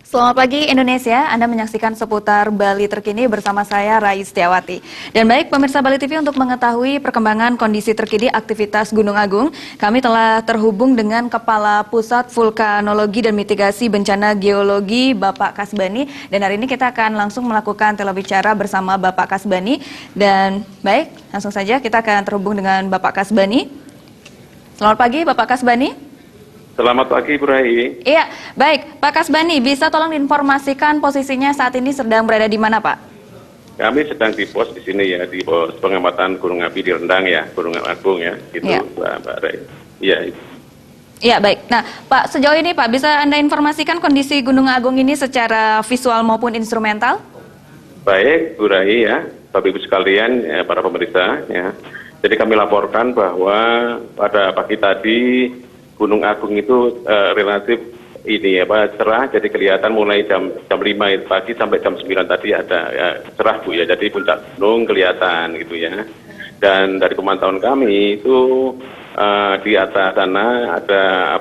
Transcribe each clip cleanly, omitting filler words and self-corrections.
Selamat pagi Indonesia, Anda menyaksikan seputar Bali terkini bersama saya Rai Setiawati. Dan baik pemirsa Bali TV, untuk mengetahui perkembangan kondisi terkini aktivitas Gunung Agung, kami telah terhubung dengan Kepala Pusat Vulkanologi dan Mitigasi Bencana Geologi Bapak Kasbani. Dan hari ini kita akan langsung melakukan telebicara bersama Bapak Kasbani. Dan baik, langsung saja kita akan terhubung dengan Bapak Kasbani. Selamat pagi Bapak Kasbani. Selamat pagi, Bu Rai. Iya, baik. Pak Kasbani, bisa tolong informasikan posisinya saat ini sedang berada di mana, Pak? Kami sedang di pos di sini ya, di pos pengamatan gunung api di Rendang ya, Gunung Agung ya, gitu, Ya. Mbak Rai. Iya. Iya, baik. Nah, Pak, sejauh ini Pak, bisa Anda informasikan kondisi Gunung Agung ini secara visual maupun instrumental? Baik, Bu Rai ya, Bapak Ibu sekalian, ya, para pemerintah ya. Jadi kami laporkan bahwa pada pagi tadi Gunung Agung itu relatif ini cerah, jadi kelihatan mulai jam 5 pagi sampai jam 9 tadi ada ya, cerah Bu ya, jadi puncak gunung kelihatan gitu ya. Dan dari pemantauan kami itu di atas sana ada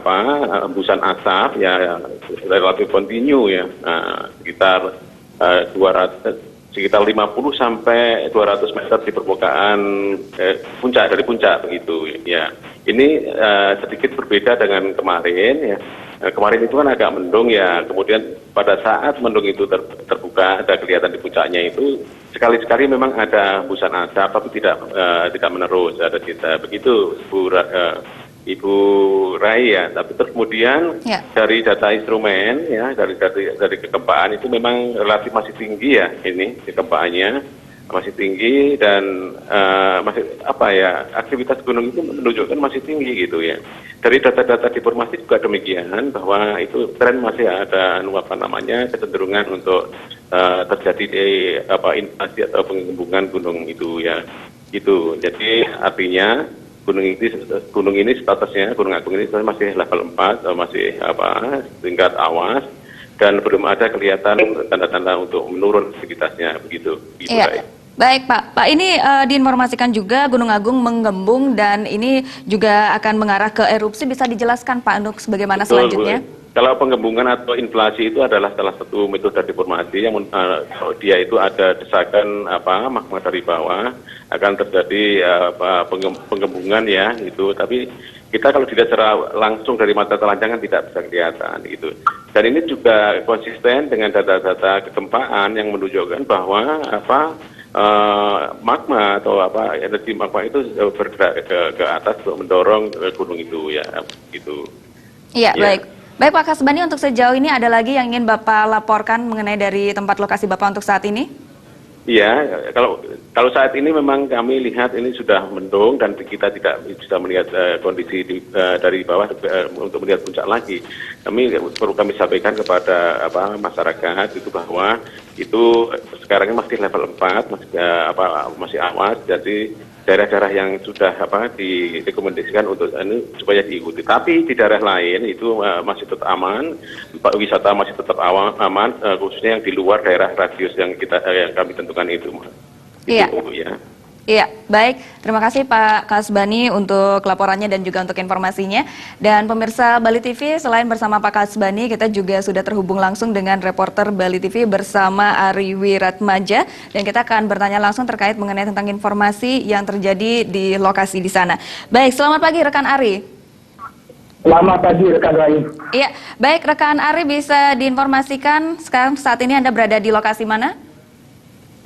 hembusan asap ya relatif kontinu ya, sekitar 50 sampai 200 meter di permukaan puncak begitu ya. Ini sedikit berbeda dengan kemarin ya. Kemarin itu kan agak mendung ya, kemudian pada saat mendung itu terbuka, ada kelihatan di puncaknya itu sekali-sekali memang ada hembusan asap, tapi tidak menerus, ada cerita begitu Ibu Rai ya. Tapi terus kemudian dari data instrumen ya, dari kegempaan itu memang relatif masih tinggi ya, ini kegempaannya masih tinggi dan masih aktivitas gunung itu menunjukkan masih tinggi gitu ya. Dari data-data informasi juga demikian, bahwa itu tren masih ada kecenderungan untuk terjadi invasi atau penggembungan gunung itu ya. Gitu. Jadi artinya gunung ini statusnya, Gunung Agung ini masih level 4, masih tingkat awas, dan belum ada kelihatan tanda-tanda untuk menurun aktivitasnya begitu. Iya. Baik Pak, ini diinformasikan juga Gunung Agung menggembung dan ini juga akan mengarah ke erupsi. Bisa dijelaskan Pak untuk bagaimana selanjutnya? Kalau penggembungan atau inflasi itu adalah salah satu metode deformasi yang dia itu ada desakan magma dari bawah, akan terjadi penggembungan ya itu. Tapi kita kalau dilihat secara langsung dari mata telanjang kan tidak bisa kelihatan gitu. Dan ini juga konsisten dengan data-data kegempaan yang menunjukkan bahwa magma atau energi magma itu bergerak ke atas untuk mendorong gunung itu ya gitu. Iya, ya. Baik Pak Kasbani, untuk sejauh ini ada lagi yang ingin Bapak laporkan mengenai dari tempat lokasi Bapak untuk saat ini? Iya, kalau saat ini memang kami lihat ini sudah mendung dan kita tidak bisa melihat kondisi dari bawah untuk melihat puncak lagi. Perlu kami sampaikan kepada masyarakat itu bahwa itu sekarang masih level 4, masih awas, jadi daerah-daerah yang sudah direkomendasikan untuk ini supaya diikuti. Tapi di daerah lain itu masih tetap aman, wisata masih tetap aman, khususnya yang di luar daerah radius yang kami tentukan itu. Iya. Itu, ya. Iya, baik. Terima kasih Pak Kasbani untuk laporannya dan juga untuk informasinya. Dan pemirsa Bali TV, selain bersama Pak Kasbani, kita juga sudah terhubung langsung dengan reporter Bali TV bersama Ari Wiratmaja. Dan kita akan bertanya langsung terkait mengenai tentang informasi yang terjadi di lokasi di sana. Baik, selamat pagi rekan Ari. Selamat pagi rekan Rai. Iya, baik rekan Ari, bisa diinformasikan sekarang saat ini Anda berada di lokasi mana?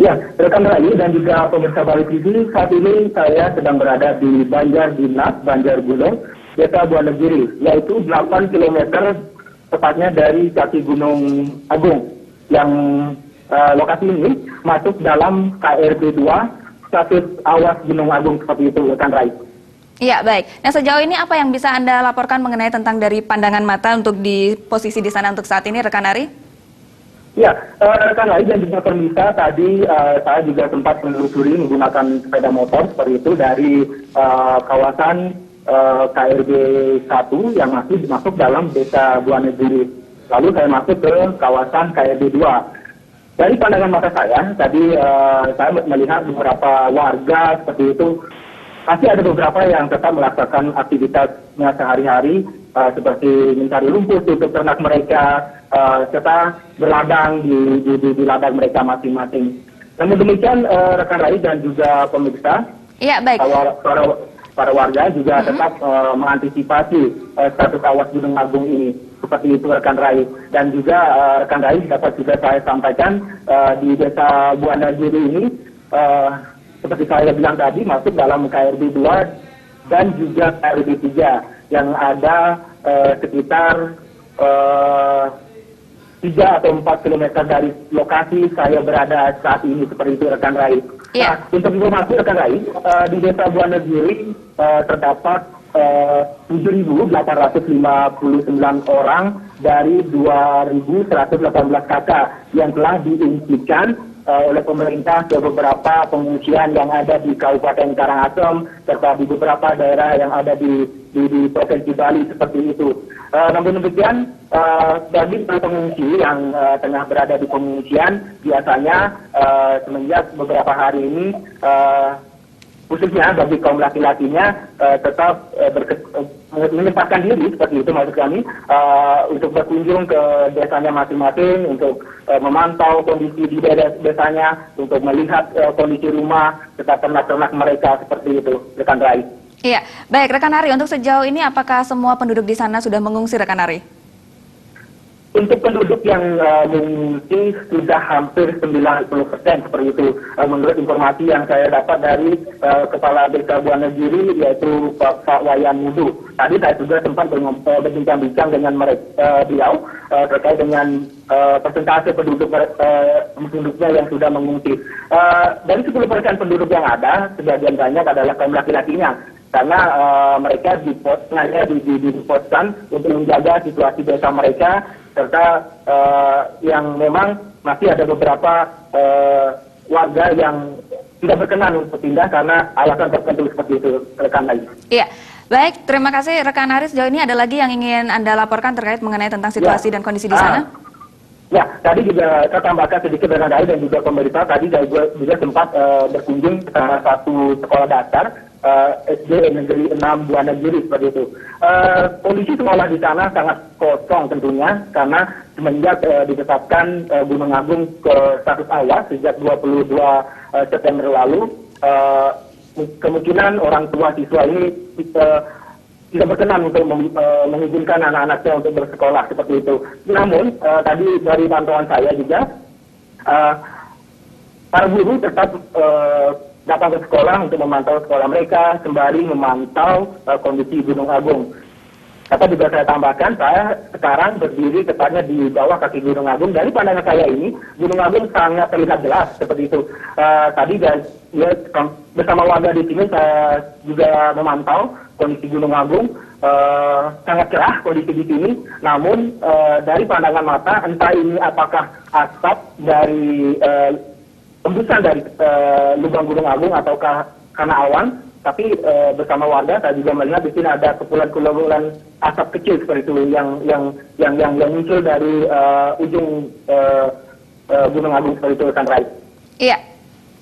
Ya, rekan Rai dan juga pemirsa Bali TV, saat ini saya sedang berada di Banjar Dinas, Banjar Gunung, Desa Buanegiri, yaitu 8 km tepatnya dari kaki Gunung Agung. Yang lokasi ini masuk dalam KRB 2, status awas Gunung Agung, seperti itu rekan Rai. Iya, baik. Nah, sejauh ini apa yang bisa Anda laporkan mengenai tentang dari pandangan mata untuk di posisi di sana untuk saat ini, rekan Ari? Ya, rekan Rai dan juga pemirsa, tadi saya juga sempat menelusuri menggunakan sepeda motor seperti itu dari kawasan KRB 1 yang masuk dalam Desa Buanegiri. Lalu saya masuk ke kawasan KRB 2. Dari pandangan mata saya, tadi saya melihat beberapa warga seperti itu Masih ada beberapa yang tetap melakukan aktivitasnya sehari-hari, seperti mencari rumput untuk ternak mereka, serta berladang di ladang mereka masing-masing. Namun demikian, rekan Rai dan juga pemirsa, Iya, baik. para warga juga tetap mengantisipasi status awas Gunung Agung ini. Seperti itu rekan Rai. Dan juga rekan Rai dapat juga saya sampaikan di Desa Buanagiri ini, seperti saya bilang tadi, masuk dalam KRB 2 dan juga KRB 3 yang ada sekitar 3 atau 4 kilometer dari lokasi saya berada saat ini, seperti itu rekan Rai. Iya. Nah, untuk informasi rekan Rai, di Desa Buanagiri terdapat 7.859 orang dari 2.118 kakak yang telah diungsikan oleh pemerintah ke beberapa pengungsian yang ada di Kabupaten Karangasem serta di beberapa daerah yang ada di Provinsi Bali, seperti itu. Namun demikian, bagi pengungsi yang tengah berada di pengungsian, biasanya semenjak beberapa hari ini, khususnya bagi kaum laki-lakinya, tetap menyempatkan diri, seperti itu maksud kami, untuk berkunjung ke desanya masing-masing, untuk memantau kondisi di desanya, untuk melihat kondisi rumah serta ternak-ternak mereka, seperti itu, rekan Rai. Iya, baik rekan Ari, untuk sejauh ini apakah semua penduduk di sana sudah mengungsi rekan Ari? Untuk penduduk yang mengungsi sudah hampir 90%, seperti itu. Menurut informasi yang saya dapat dari Kepala Desa Buanagiri, yaitu Pak Wayan Mudu. Tadi saya juga sempat berbincang-bincang dengan beliau terkait dengan persentase penduduknya yang sudah mengungsi. Dari 10% penduduk yang ada, sebagian banyak adalah kaum laki-lakinya. Karena mereka diposkan untuk menjaga situasi desa mereka, serta yang memang masih ada beberapa warga yang tidak berkenan untuk pindah karena alasan tertentu, seperti itu rekan lagi. Iya, baik, terima kasih rekan Ari. Sejauh ini ada lagi yang ingin Anda laporkan terkait mengenai tentang situasi dan kondisi di sana? Ya, tadi juga saya tambahkan sedikit dengan Rai dan juga pemerintah. Tadi juga sempat berkunjung ke salah satu sekolah dasar SD Negeri 6 Buanagiri, seperti itu. Kondisi sekolah di sana sangat kosong tentunya, karena semenjak ditetapkan Gunung Agung ke status awas sejak 22 September lalu, kemungkinan orang tua siswa ini tidak berkenan untuk mengizinkan anak-anaknya untuk bersekolah, seperti itu. Namun, tadi dari pantauan saya juga, para guru tetap datang ke sekolah untuk memantau sekolah mereka, sembari memantau kondisi Gunung Agung. Dapat juga saya tambahkan, saya sekarang berdiri tepatnya di bawah kaki Gunung Agung. Dari pandangan saya ini, Gunung Agung sangat terlihat jelas, seperti itu. Tadi bersama warga di sini saya juga memantau kondisi Gunung Agung, sangat cerah kondisi di sini. Namun dari pandangan mata, entah ini apakah asap dari embusan dari lubang Gunung Agung ataukah karena awan. Tapi bersama warga saya juga melihat di sini ada kepulan-kepulan asap kecil, seperti itu yang muncul dari ujung Gunung Agung, seperti itu rekan Rai. Iya.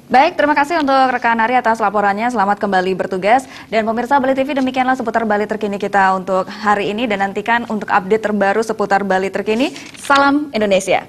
Baik, terima kasih untuk rekan Ari atas laporannya. Selamat kembali bertugas. Dan pemirsa Bali TV, demikianlah seputar Bali terkini kita untuk hari ini. Dan nantikan untuk update terbaru seputar Bali terkini. Salam Indonesia.